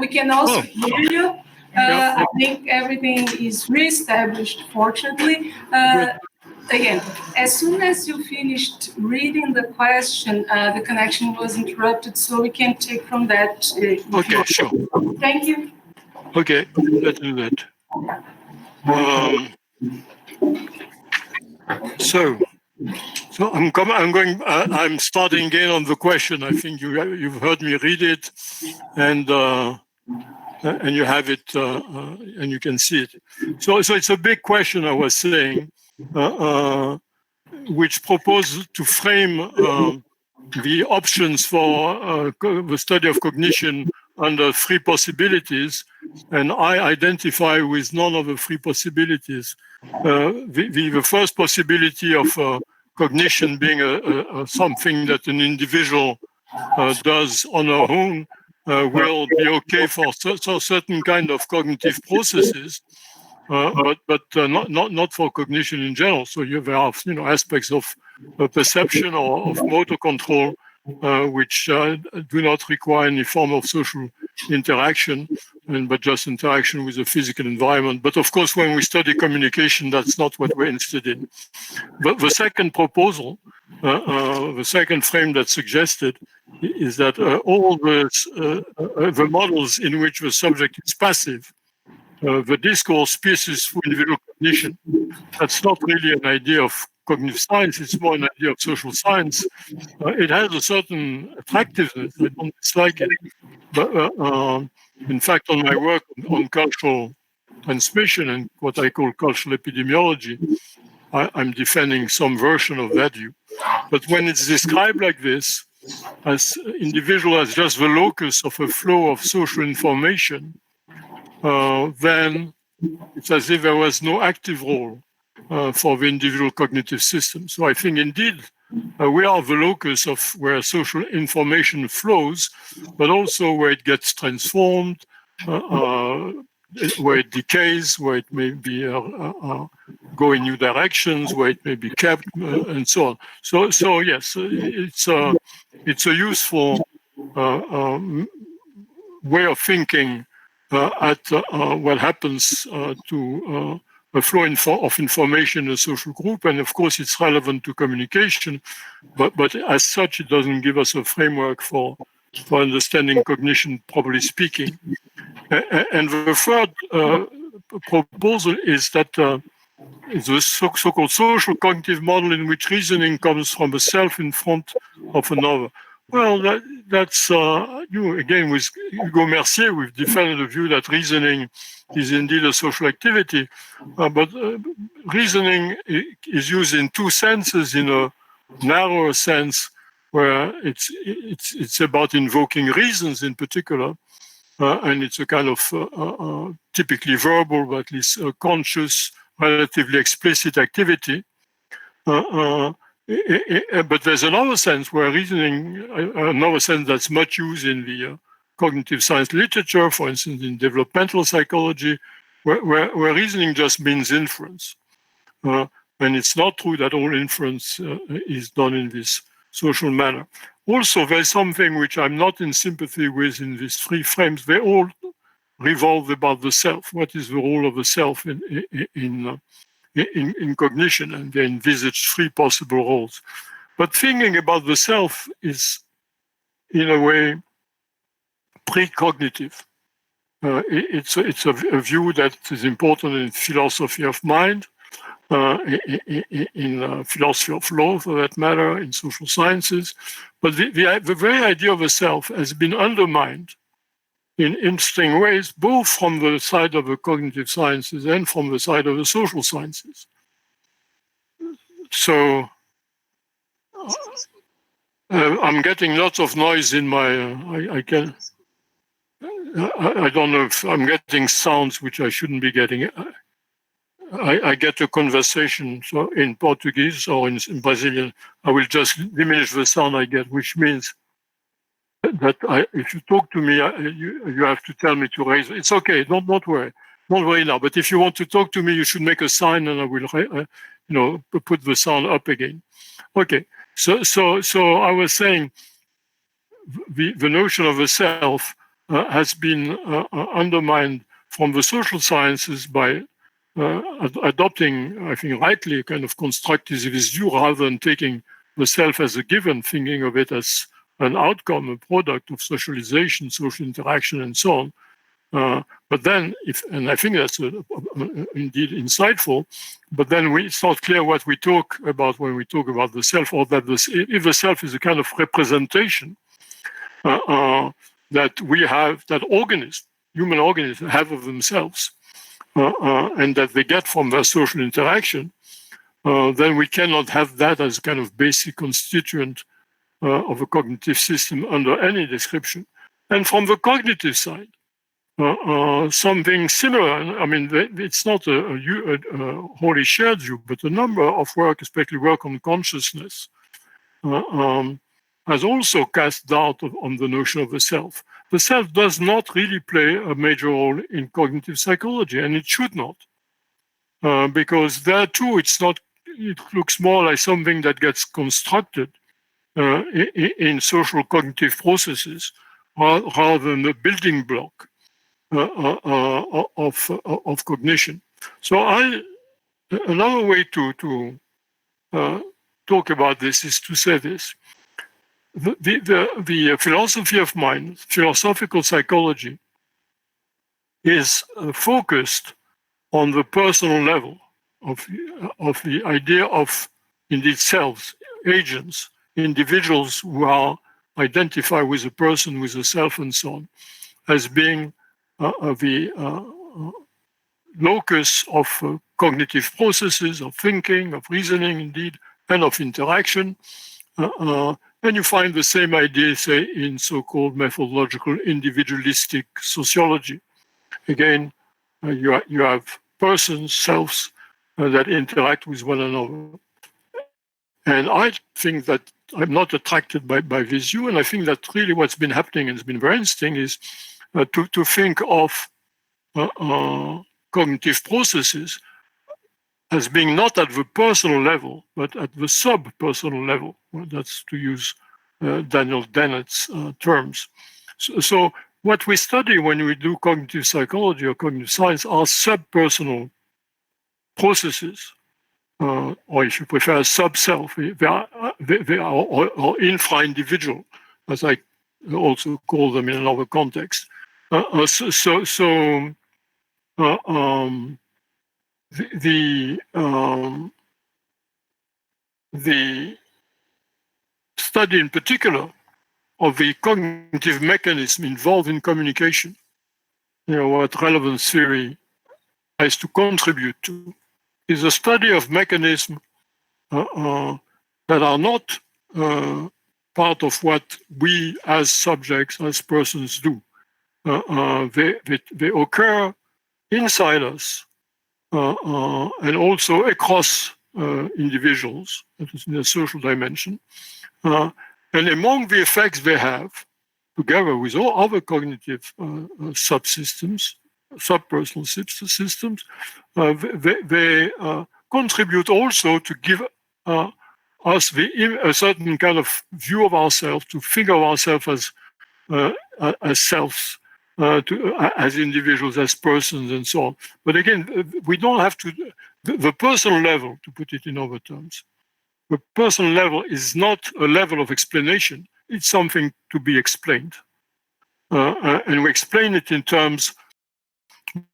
We can also hear you. I think everything is reestablished, fortunately. Again, as soon as you finished reading the question, the connection was interrupted, so we can take from that. Okay, sure. Thank you. Okay, let's do that. So I'm starting again on the question. I think you've heard me read it, and you have it, and you can see it. So it's a big question, I was saying, which proposes to frame the options for the study of cognition under three possibilities, and I identify with none of the three possibilities. The first possibility of cognition being something that an individual does on her own will be okay for certain kind of cognitive processes, but not for cognition in general. So there are aspects of perception or of motor control which do not require any form of social interaction, but just interaction with the physical environment. But of course, when we study communication, that's not what we're interested in. But the second proposal, the second frame that's suggested, is that all the models in which the subject is passive, the discourse pieces for individual cognition, that's not really an idea of cognitive science, it's more an idea of social science. It has a certain attractiveness, I don't dislike it. But in fact, on my work on cultural transmission and what I call cultural epidemiology, I'm defending some version of that view. But when it's described like this, as individual as just the locus of a flow of social information, then it's as if there was no active role for the individual cognitive system. So I think indeed we are the locus of where social information flows, but also where it gets transformed, where it decays, where it may be go in new directions, where it may be kept, and so on. So yes, it's a useful way of thinking at what happens to a flow of information in a social group, and of course it's relevant to communication, but as such it doesn't give us a framework for understanding cognition, properly speaking. And the third proposal is that it's the so-called social cognitive model in which reasoning comes from a self in front of another. Well, that's again, with Hugo Mercier, we've defended the view that reasoning is indeed a social activity, but reasoning is used in two senses. In a narrower sense, where it's about invoking reasons in particular, and it's a kind of typically verbal, but at least conscious, relatively explicit activity. But there's another sense where reasoning, another sense that's much used in the cognitive science literature, for instance, in developmental psychology, where reasoning just means inference. And it's not true that all inference is done in this social manner. Also, there's something which I'm not in sympathy with in these three frames. They all revolve about the self. What is the role of the self in cognition? And they envisage three possible roles. But thinking about the self is, in a way, precognitive. It's a view that is important in philosophy of mind, in philosophy of law, for that matter, in social sciences. But the very idea of a self has been undermined in interesting ways, both from the side of the cognitive sciences and from the side of the social sciences. So I'm getting lots of noise in my, I don't know if I'm getting sounds which I shouldn't be getting. I get a conversation so in Portuguese or in Brazilian. I will just diminish the sound I get, which means that if you talk to me, you have to tell me to raise. It's okay. Don't worry. Don't worry now. But if you want to talk to me, you should make a sign, and I will, put the sound up again. Okay. So I was saying the notion of a self has been undermined from the social sciences by adopting, I think rightly, a kind of constructivist view rather than taking the self as a given, thinking of it as an outcome, a product of socialization, social interaction, and so on. But then, and I think that's indeed insightful, but then it's not clear what we talk about when we talk about the self, or that if the self is a kind of representation that we have, that human organisms have of themselves, and that they get from their social interaction, then we cannot have that as a kind of basic constituent of a cognitive system under any description. And from the cognitive side, something similar. I mean, it's not a wholly shared view, but a number of work, especially work on consciousness, has also cast doubt on the notion of the self. The self does not really play a major role in cognitive psychology, and it should not, because there too, it looks more like something that gets constructed in social cognitive processes rather than a building block of cognition. So another way to talk about this is to say this. The philosophy of mind, philosophical psychology, is focused on the personal level of the idea of indeed selves, agents, individuals who are identified with a person, with a self, and so on, as being the locus of cognitive processes, of thinking, of reasoning, indeed, and of interaction. And you find the same idea, say, in so-called methodological individualistic sociology. Again, you have persons, selves, that interact with one another. And I think that I'm not attracted by this view, and I think that really what's been happening and has been very interesting is to think of cognitive processes as being not at the personal level, but at the sub-personal level. Well, that's to use Daniel Dennett's terms. So what we study when we do cognitive psychology or cognitive science are sub-personal processes, or if you prefer, sub-self. They are or infra-individual, as I also call them in another context. The study in particular of the cognitive mechanism involved in communication, what relevance theory has to contribute to, is a study of mechanisms that are not part of what we as subjects, as persons do. They occur inside us and also across individuals, that is in the social dimension. And among the effects they have, together with all other cognitive subsystems, subpersonal systems, they contribute also to give us a certain kind of view of ourselves, to think of ourselves as selves, as individuals, as persons, and so on. But again, we don't have to, the personal level, to put it in other terms, the personal level is not a level of explanation, it's something to be explained. And we explain it in terms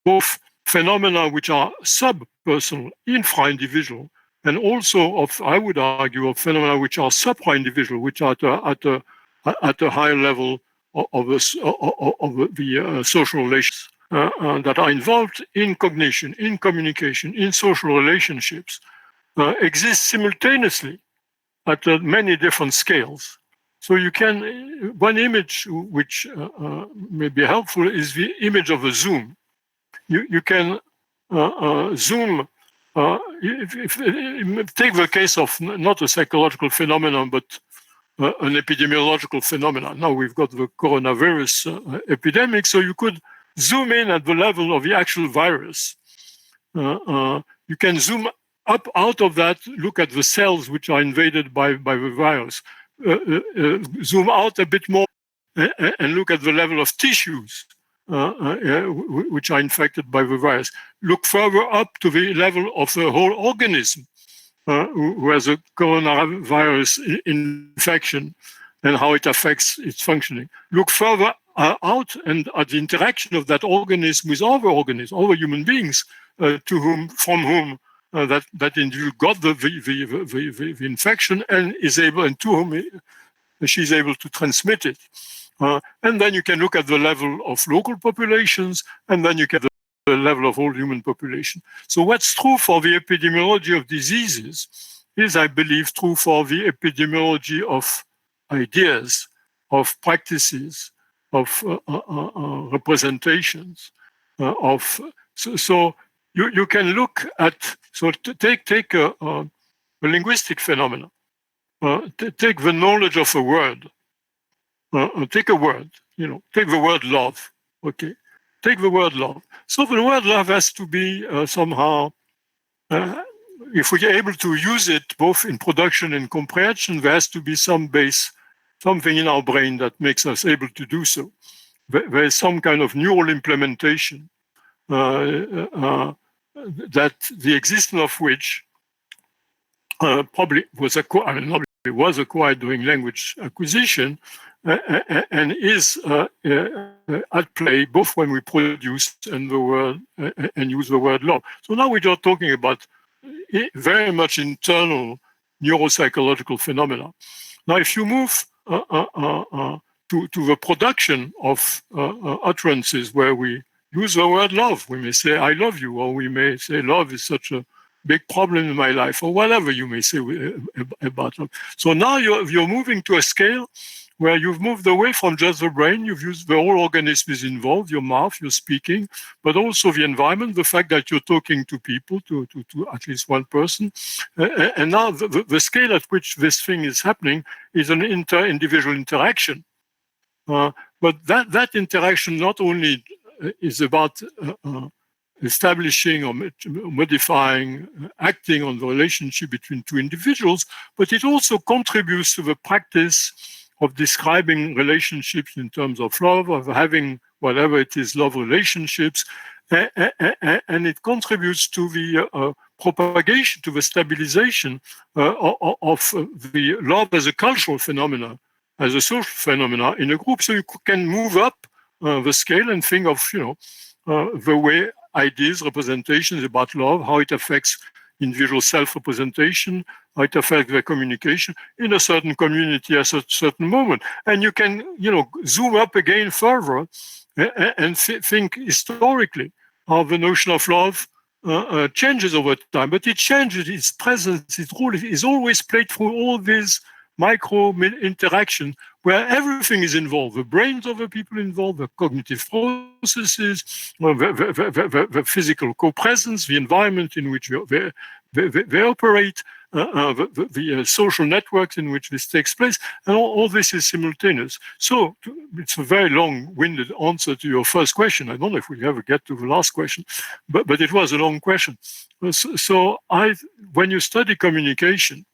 both phenomena which are sub-personal, infra-individual, and also of, I would argue, of phenomena which are supra-individual, which are at a higher level of the social relations that are involved in cognition, in communication, in social relationships, exist simultaneously at many different scales. So you can, one image which may be helpful is the image of a zoom. You can zoom, take the case of not a psychological phenomenon, but an epidemiological phenomenon. Now we've got the coronavirus epidemic, so you could zoom in at the level of the actual virus. You can zoom up out of that, look at the cells which are invaded by the virus. Zoom out a bit more, and look at the level of tissues which are infected by the virus. Look further up to the level of the whole organism, who has a coronavirus infection and how it affects its functioning. Look further out and at the interaction of that organism with other organisms, other human beings, from whom that individual got the infection and is able, and to whom she's able to transmit it. And then you can look at the level of local populations, and then you get the level of whole human population. So what's true for the epidemiology of diseases is, I believe, true for the epidemiology of ideas, of practices, of representations, so you can look at, so take a linguistic phenomenon, take the knowledge of a word, take a word, take the word love, okay? Take the word love. So the word love has to be somehow, if we're able to use it both in production and comprehension, there has to be something in our brain that makes us able to do so. There is some kind of neural implementation that the existence of which probably was acquired during language acquisition and is at play both when we produce and use the word love. So now we're just talking about very much internal neuropsychological phenomena. Now, if you move to the production of utterances where we use the word love, we may say, I love you, or we may say, love is such a big problem in my life, or whatever you may say about love. So now you're moving to a scale where you've moved away from just the brain, you've used the whole organism is involved, your mouth, your speaking, but also the environment, the fact that you're talking to people, to at least one person. And now the scale at which this thing is happening is an inter-individual interaction. But that interaction not only is about establishing or modifying, acting on the relationship between two individuals, but it also contributes to the practice of describing relationships in terms of love, of having whatever it is, love relationships, and it contributes to the propagation, to the stabilization of the love as a cultural phenomenon, as a social phenomenon in a group. So you can move up the scale and think of, the way ideas, representations about love, how it affects individual self-representation, how it affects their communication in a certain community at a certain moment. And you can, zoom up again further and think historically how the notion of love changes over time. But it changes, its presence, its role is always played through all these micro interaction where everything is involved, the brains of the people involved, the cognitive processes, the physical co-presence, the environment in which they operate, the social networks in which this takes place, and all this is simultaneous. So it's a very long-winded answer to your first question. I don't know if we ever get to the last question, but it was a long question. So when you study communication,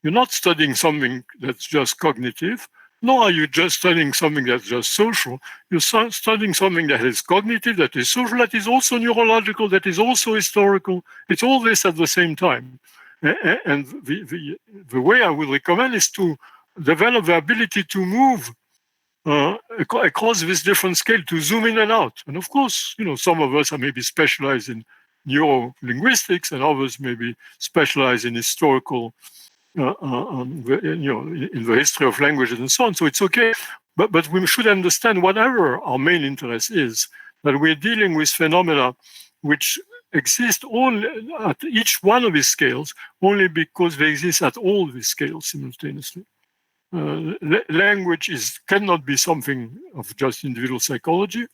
you're not studying something that's just cognitive, nor are you just studying something that's just social. You're studying something that is cognitive, that is social, that is also neurological, that is also historical. It's all this at the same time. And the way I would recommend is to develop the ability to move across this different scale, to zoom in and out. And of course, some of us are maybe specialized in neurolinguistics, and others maybe specialized in historical in the history of languages and so on. So it's okay, but we should understand, whatever our main interest is, that we're dealing with phenomena which exist only at each one of these scales, only because they exist at all these scales simultaneously. Language cannot be something of just individual psychology,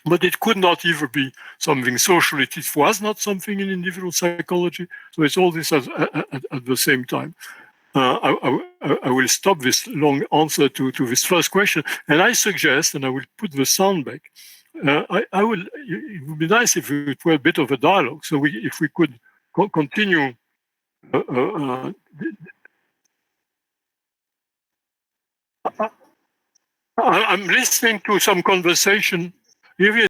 but it could not even be something social. It was not something in individual psychology. So it's all this at the same time. I will stop this long answer to this first question, and I suggest, and I will put the sound back. It would be nice if it were a bit of a dialogue. So if we could continue. I'm listening to some conversation. If you